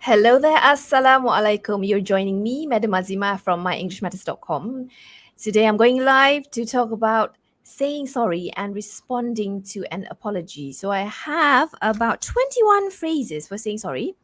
Hello there, Assalamu alaikum. You're joining me, Madam Azima from myenglishmatters.com. Today I'm going live to talk about saying sorry and responding to an apology. So I have about 21 phrases for saying sorry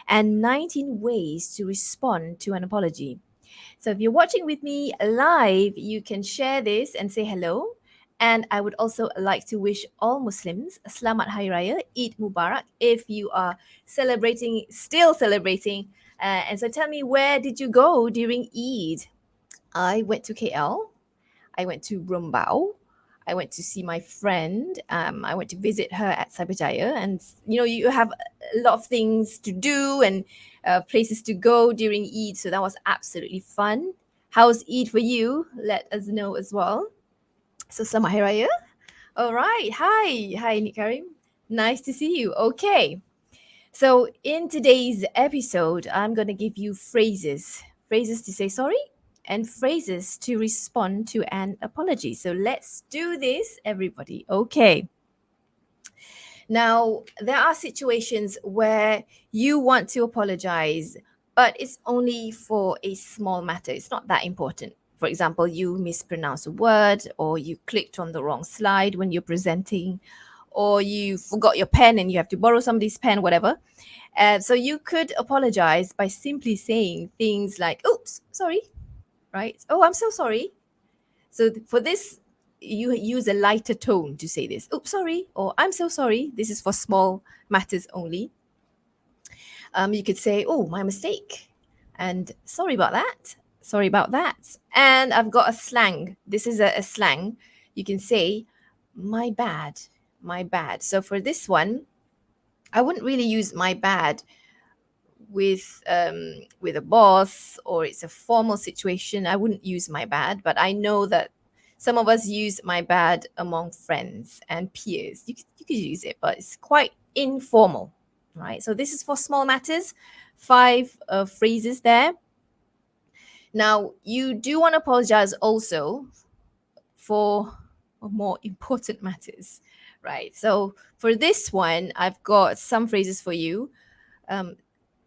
and 19 ways to respond to an apology. So if you're watching with me live, you can share this and say hello. And I would also like to wish all Muslims Selamat Hari Raya, Eid Mubarak, if you are still celebrating. And so tell me, where did you go during Eid? I went to KL. I went to Rumbau. I went to see my friend. I went to visit her at Cyberjaya. And, you have a lot of things to do and places to go during Eid. So that was absolutely fun. How's Eid for you? Let us know as well. So, Selamat Hari Raya. All right. Hi. Hi, Nick Karim. Nice to see you. Okay. So, in today's episode, I'm going to give you phrases to say sorry and phrases to respond to an apology. So, let's do this, everybody. Okay. Now, there are situations where you want to apologize, but it's only for a small matter. It's not that important. For example, you mispronounced a word, or you clicked on the wrong slide when you're presenting, or you forgot your pen and you have to borrow somebody's pen, whatever. So you could apologize by simply saying things like, oops, sorry, right? Oh, I'm so sorry. So for this, you use a lighter tone to say this. Oops, sorry, or I'm so sorry. This is for small matters only. You could say, oh, my mistake. And sorry about that. Sorry about that. And I've got a slang. This is a slang. You can say, my bad, my bad. So for this one, I wouldn't really use my bad with a boss, or it's a formal situation. I wouldn't use my bad, but I know that some of us use my bad among friends and peers. You could use it, but it's quite informal, right? So this is for small matters. 5 phrases there. Now, you do want to apologize also for more important matters, right? So for this one, I've got some phrases for you.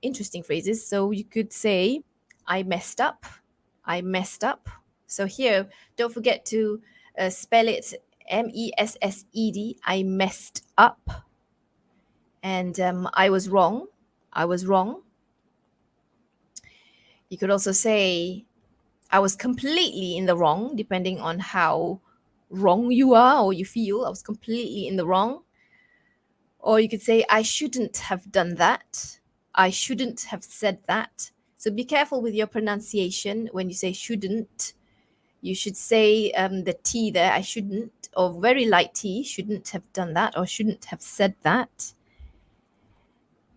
Interesting phrases. So you could say, I messed up. I messed up. So here, don't forget to spell it MESSED. I messed up. And I was wrong. I was wrong. You could also say, I was completely in the wrong, depending on how wrong you are or you feel. I was completely in the wrong. Or you could say, I shouldn't have done that. I shouldn't have said that. So be careful with your pronunciation when you say shouldn't. You should say the T there, I shouldn't, or very light T, shouldn't have done that, or shouldn't have said that.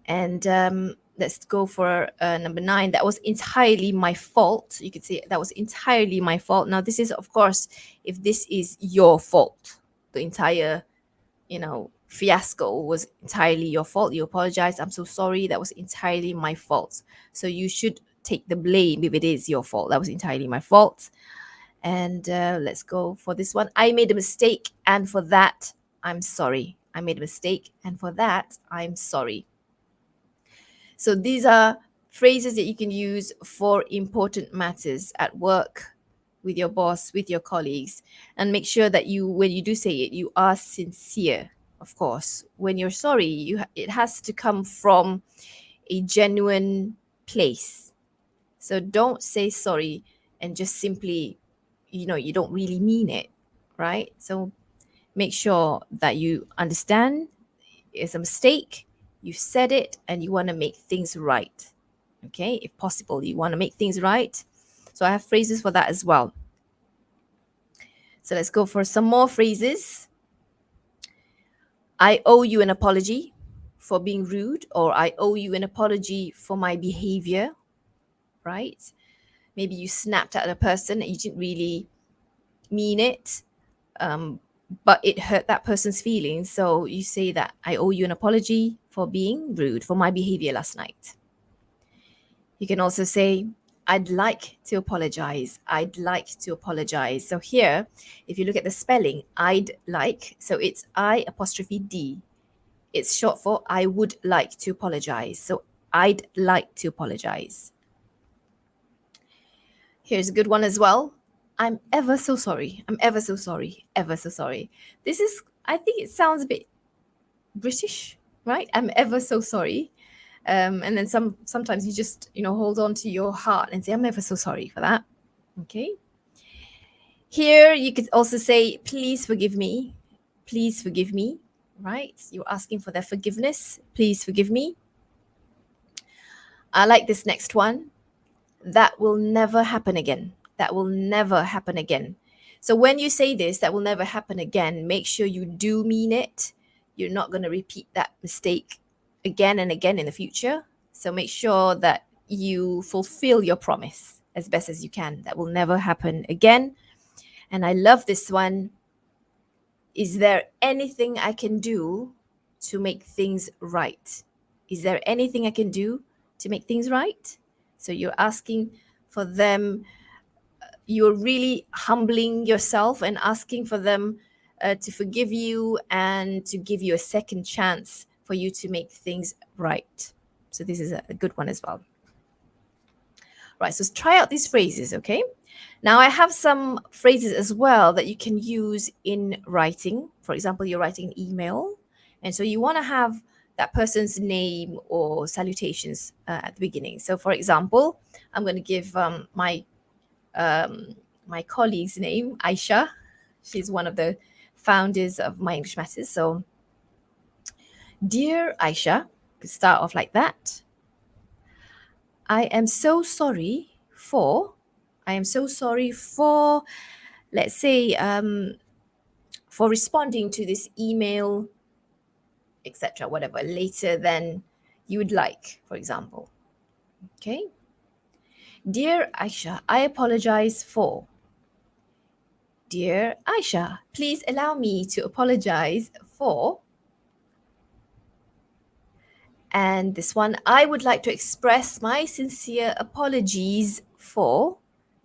And let's go for number 9. That was entirely my fault. You could say that was entirely my fault. Now, this is, of course, if this is your fault, the entire, fiasco was entirely your fault. You apologize. I'm so sorry. That was entirely my fault. So you should take the blame if it is your fault. That was entirely my fault. And let's go for this one. I made a mistake, and for that, I'm sorry. I made a mistake, and for that, I'm sorry. So these are phrases that you can use for important matters at work, with your boss, with your colleagues, and make sure that when you do say it, you are sincere. Of course, when you're sorry, it has to come from a genuine place. So don't say sorry and just simply, you don't really mean it, right? So make sure that you understand it's a mistake, you said it, and you want to make things right. Okay, if possible, you want to make things right. So I have phrases for that as well. So let's go for some more phrases. I owe you an apology for being rude, or I owe you an apology for my behavior, right? Maybe you snapped at a person and you didn't really mean it, but it hurt that person's feelings. So you say that I owe you an apology for being rude, for my behavior last night. You can also say, I'd like to apologize. I'd like to apologize. So here, if you look at the spelling, I'd like, so it's I apostrophe D. It's short for I would like to apologize. So I'd like to apologize. Here's a good one as well. I'm ever so sorry. I'm ever so sorry. Ever so sorry. This is, I think it sounds a bit British, right? I'm ever so sorry. And then sometimes you just, hold on to your heart and say, I'm ever so sorry for that. Okay. Here you could also say, please forgive me. Please forgive me, right? You're asking for their forgiveness. Please forgive me. I like this next one. That will never happen again. That will never happen again. So when you say this, that will never happen again, make sure you do mean it. You're not going to repeat that mistake again and again in the future. So make sure that you fulfill your promise as best as you can. That will never happen again. And I love this one. Is there anything I can do to make things right? Is there anything I can do to make things right? So you're asking for them, you're really humbling yourself and asking for them to forgive you and to give you a second chance for you to make things right. So this is a good one as well. Right, so try out these phrases, okay? Now I have some phrases as well that you can use in writing. For example, you're writing an email, and so you want to have that person's name or salutations at the beginning. So, for example, I'm going to give um, my colleague's name, Aisha. She's one of the founders of My English Matters. So, dear Aisha, could start off like that. I am so sorry for. I am so sorry for, let's say, for responding to this email, etc., whatever, later than you would like, for example. Okay. Dear Aisha, I apologize for. Dear Aisha, please allow me to apologize for. And this one, I would like to express my sincere apologies for.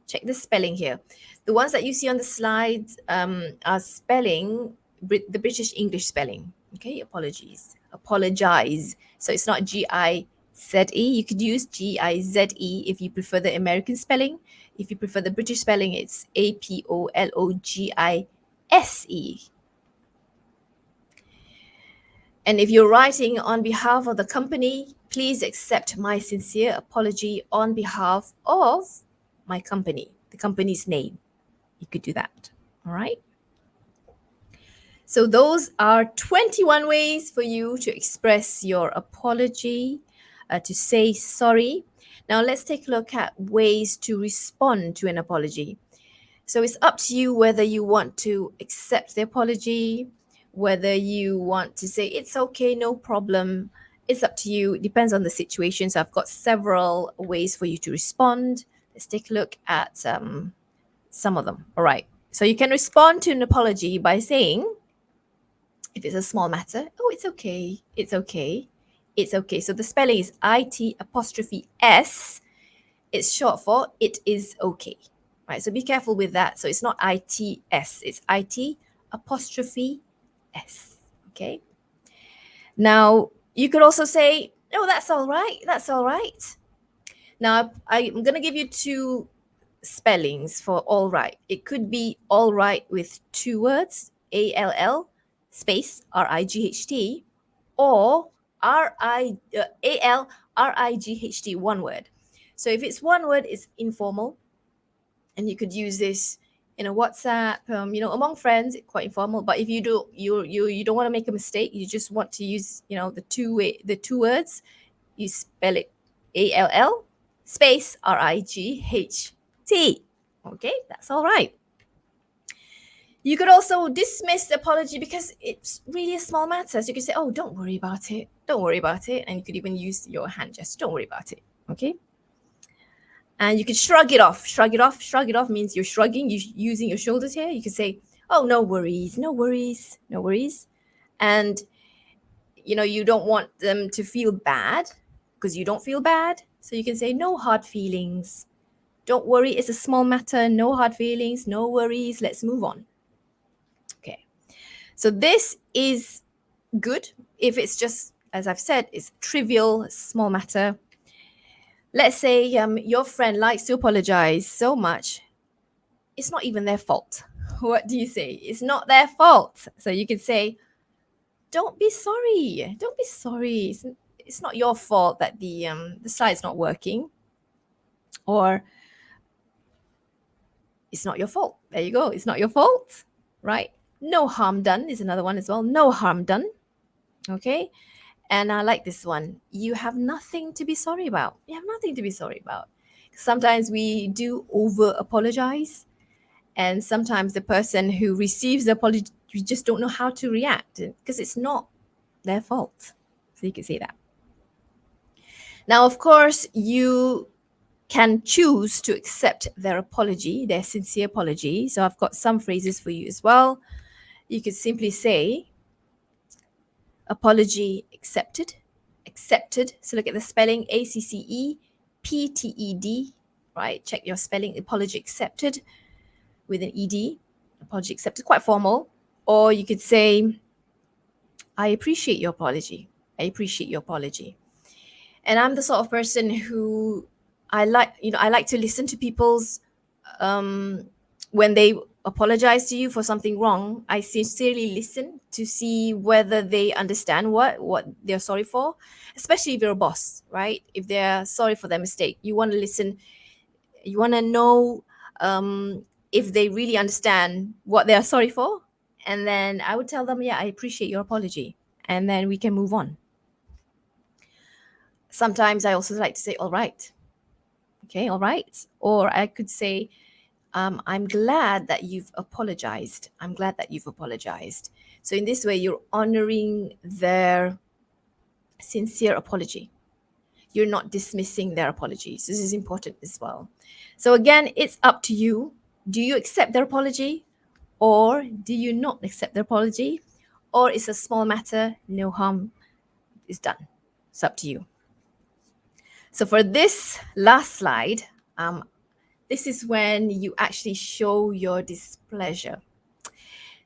Check the spelling here. The ones that you see on the slides are spelling the British English spelling. Okay, apologies. Apologize. So it's not G-I-Z-E. You could use G-I-Z-E if you prefer the American spelling. If you prefer the British spelling, it's A-P-O-L-O-G-I-S-E. And if you're writing on behalf of the company, please accept my sincere apology on behalf of my company, the company's name. You could do that. All right. So those are 21 ways for you to express your apology, to say sorry. Now let's take a look at ways to respond to an apology. So it's up to you whether you want to accept the apology, whether you want to say, it's okay, no problem. It's up to you. It depends on the situation. So I've got several ways for you to respond. Let's take a look at some of them. All right. So you can respond to an apology by saying, if it's a small matter, oh, it's okay. It's okay. It's okay. So the spelling is IT''S. It's short for it is okay. Right, so be careful with that. So it's not ITS, it's IT''S. Okay. Now you could also say, oh, that's all right. That's all right. Now I'm going to give you two spellings for all right. It could be all right with two words, ALL space RIGHT, or ALRIGHT, one word. So if it's one word, it's informal. And you could use this in a WhatsApp, among friends, quite informal. But if you don't want to make a mistake, you just want to use, the two words, you spell it ALL space RIGHT. Okay, that's all right. You could also dismiss the apology because it's really a small matter. So you could say, oh, don't worry about it. Don't worry about it. And you could even use your hand gesture. Don't worry about it. Okay. And you could shrug it off. Shrug it off. Shrug it off means you're shrugging, you're using your shoulders here. You could say, oh, no worries, no worries, no worries. And, you don't want them to feel bad because you don't feel bad. So you can say, no hard feelings. Don't worry, it's a small matter. No hard feelings, no worries. Let's move on. Okay. So this is good if it's just as I've said, is trivial, small matter. Let's say your friend likes to apologize so much, it's not even their fault. What do you say? It's not their fault. So you could say, don't be sorry. Don't be sorry. It's not your fault that the slide's not working. Or it's not your fault. There you go. It's not your fault, right? No harm done is another one as well. No harm done. Okay. And I like this one. You have nothing to be sorry about. You have nothing to be sorry about. Sometimes we do over apologize. And sometimes the person who receives the apology, we just don't know how to react because it's not their fault. So you can say that. Now, of course, you can choose to accept their apology, their sincere apology. So I've got some phrases for you as well. You could simply say, apology accepted. Accepted. So look at the spelling, ACCEPTED, right? Check your spelling, apology accepted with an ED. Apology accepted, quite formal. Or you could say, I appreciate your apology. I appreciate your apology. And I'm the sort of person who I like to listen to people's when they apologize to you for something wrong. I sincerely listen to see whether they understand what they're sorry for, especially if you're a boss, right? If they're sorry for their mistake, you want to listen. You want to know if they really understand what they are sorry for. And then I would tell them, yeah, I appreciate your apology. And then we can move on. Sometimes I also like to say, all right. Okay, all right. Or I could say, I'm glad that you've apologized. I'm glad that you've apologized. So in this way, you're honoring their sincere apology. You're not dismissing their apologies. This is important as well. So again, it's up to you. Do you accept their apology or do you not accept their apology? Or it's a small matter, no harm is done. It's up to you. So for this last slide, this is when you actually show your displeasure.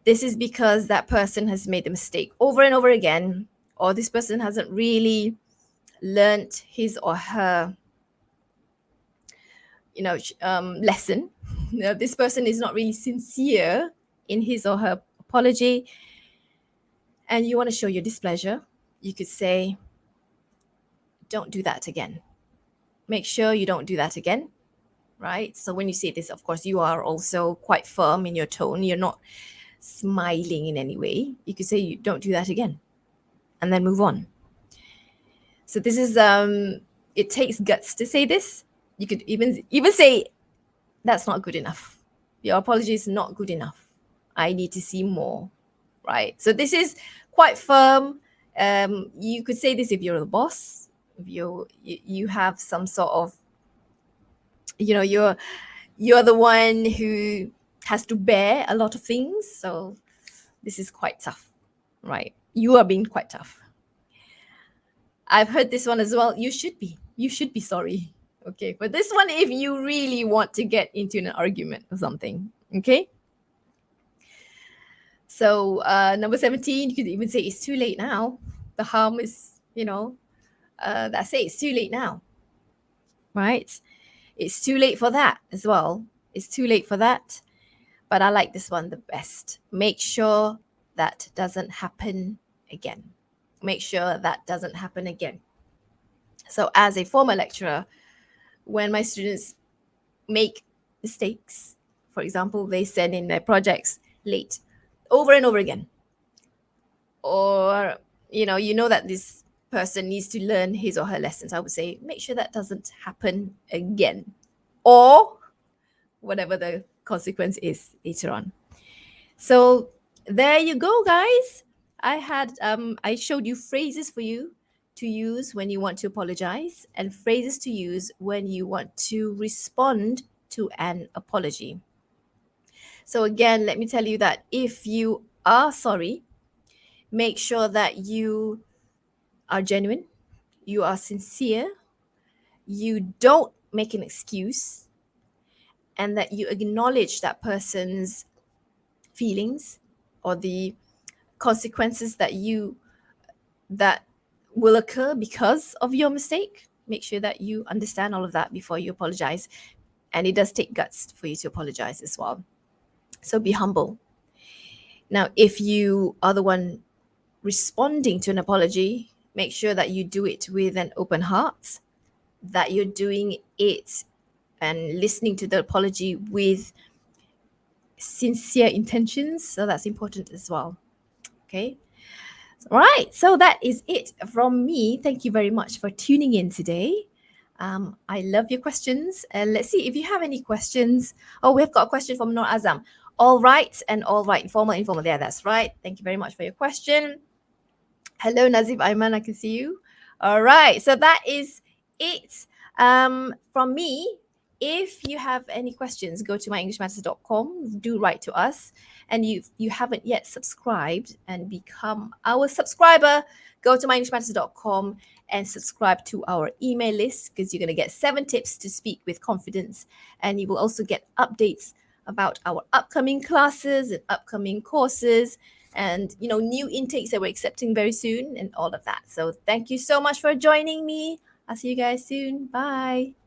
This is because that person has made a mistake over and over again, or this person hasn't really learnt his or her lesson. This person is not really sincere in his or her apology, and you want to show your displeasure. You could say, don't do that again. Make sure you don't do that again, right? So when you say this, of course, you are also quite firm in your tone. You're not smiling in any way. You could say, you don't do that again, and then move on. So this is it takes guts to say this. You could even say, that's not good enough. Your apology is not good enough. I need to see more, right? So this is quite firm. You could say this if you're the boss, if you have some sort of, you're the one who has to bear a lot of things. So this is quite tough, right? You are being quite tough. I've heard this one as well. You should be sorry. Okay, but this one, if you really want to get into an argument or something, okay? So number 17, you could even say it's too late now. The harm is, that's it. It's too late now, right? It's too late for that as well. It's too late for that. But I like this one the best. Make sure that doesn't happen again. Make sure that doesn't happen again. So as a former lecturer, when my students make mistakes, for example, they send in their projects late over and over again, or you know that this person needs to learn his or her lessons, I would say make sure that doesn't happen again, or whatever the consequence is later on. So there you go, guys. I showed you phrases for you to use when you want to apologize and phrases to use when you want to respond to an apology. So again, let me tell you that if you are sorry, make sure that you are genuine, you are sincere, you don't make an excuse, and that you acknowledge that person's feelings or the consequences that will occur because of your mistake. Make sure that you understand all of that before you apologize. And it does take guts for you to apologize as well. So be humble. Now, if you are the one responding to an apology, make sure that you do it with an open heart, that you're doing it and listening to the apology with sincere intentions. So that's important as well. Okay. All right. So that is it from me. Thank you very much for tuning in today. I love your questions. Let's see if you have any questions. Oh, we've got a question from Noor Azam. All right and all right. Informal, informal. Yeah, that's right. Thank you very much for your question. Hello, Nazib Ayman. I can see you. All right. So that is it from me. If you have any questions, go to myenglishmatters.com. Do write to us. And you haven't yet subscribed and become our subscriber, go to myenglishmatters.com and subscribe to our email list, because you're going to get 7 tips to speak with confidence. And you will also get updates about our upcoming classes and upcoming courses, and new intakes that we're accepting very soon, and all of that. So thank you so much for joining me. I'll see you guys soon. Bye.